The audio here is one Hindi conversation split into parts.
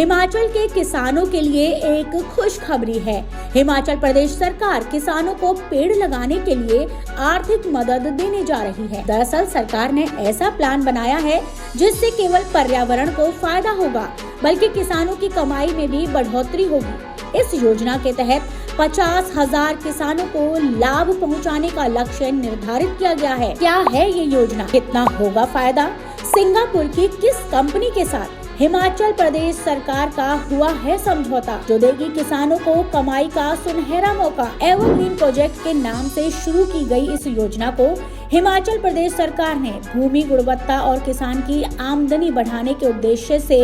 हिमाचल के किसानों के लिए एक खुशखबरी है। हिमाचल प्रदेश सरकार किसानों को पेड़ लगाने के लिए आर्थिक मदद देने जा रही है। दरअसल सरकार ने ऐसा प्लान बनाया है जिससे केवल पर्यावरण को फायदा होगा बल्कि किसानों की कमाई में भी बढ़ोतरी होगी। इस योजना के तहत 50,000 किसानों को लाभ पहुंचाने का लक्ष्य निर्धारित किया गया है। क्या है ये योजना, कितना होगा फायदा? सिंगापुर की किस कंपनी के साथ हिमाचल प्रदेश सरकार का हुआ है समझौता, जो देगी किसानों को कमाई का सुनहरा मौका। एवरग्रीन प्रोजेक्ट के नाम से शुरू की गई इस योजना को हिमाचल प्रदेश सरकार ने भूमि गुणवत्ता और किसान की आमदनी बढ़ाने के उद्देश्य से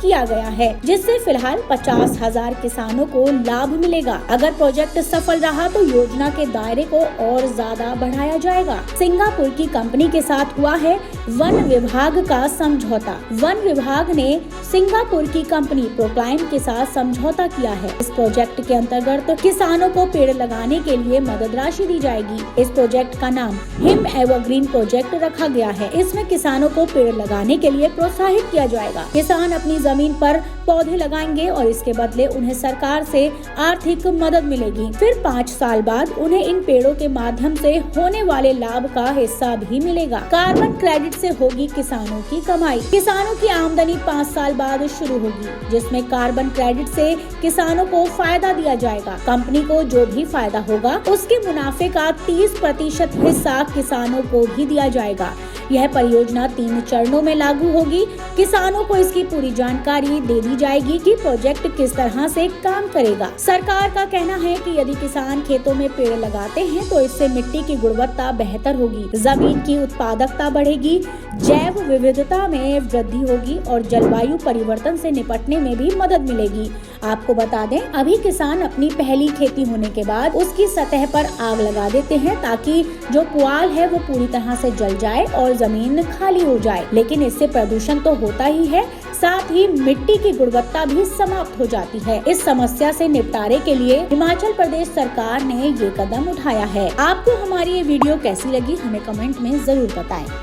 किया गया है, जिससे फिलहाल 50,000 किसानों को लाभ मिलेगा। अगर प्रोजेक्ट सफल रहा तो योजना के दायरे को और ज्यादा बढ़ाया जाएगा। सिंगापुर की कंपनी के साथ हुआ है वन विभाग का समझौता। वन विभाग ने सिंगापुर की कंपनी प्रोक्लाइम के साथ समझौता किया है। इस प्रोजेक्ट के अंतर्गत किसानों को पेड़ लगाने के लिए मदद राशि दी जाएगी। इस प्रोजेक्ट का नाम हिम एवरग्रीन प्रोजेक्ट रखा गया है। इसमें किसानों को पेड़ लगाने के लिए प्रोत्साहित किया जाएगा। किसान अपनी जमीन पर पौधे लगाएंगे और इसके बदले उन्हें सरकार से आर्थिक मदद मिलेगी। फिर 5 साल बाद उन्हें इन पेड़ों के माध्यम से होने वाले लाभ का हिस्सा भी मिलेगा। कार्बन क्रेडिट से होगी किसानों की कमाई। किसानों की आमदनी 5 साल बाद शुरू होगी, जिसमें कार्बन क्रेडिट से किसानों को फायदा दिया जाएगा। कंपनी को जो भी फायदा होगा उसके मुनाफे का 30% हिस्सा किसानों को भी दिया जाएगा। यह परियोजना 3 चरणों में लागू होगी। किसानों को इसकी पूरी जानकारी दे दी जाएगी कि प्रोजेक्ट किस तरह से काम करेगा। सरकार का कहना है कि यदि किसान खेतों में पेड़ लगाते हैं तो इससे मिट्टी की गुणवत्ता बेहतर होगी, जमीन की उत्पादकता बढ़ेगी, जैव विविधता में वृद्धि होगी और जलवायु परिवर्तन से निपटने में भी मदद मिलेगी। आपको बता दें, अभी किसान अपनी पहली खेती होने के बाद उसकी सतह पर आग लगा देते हैं ताकि जो पुआल है वो पूरी तरह से जल जाए और जमीन खाली हो जाए। लेकिन इससे प्रदूषण तो होता ही है, साथ ही मिट्टी की गुणवत्ता भी समाप्त हो जाती है। इस समस्या से निपटारे के लिए हिमाचल प्रदेश सरकार ने ये कदम उठाया है। आपको हमारी ये वीडियो कैसी लगी हमें कमेंट में जरूर बताएं।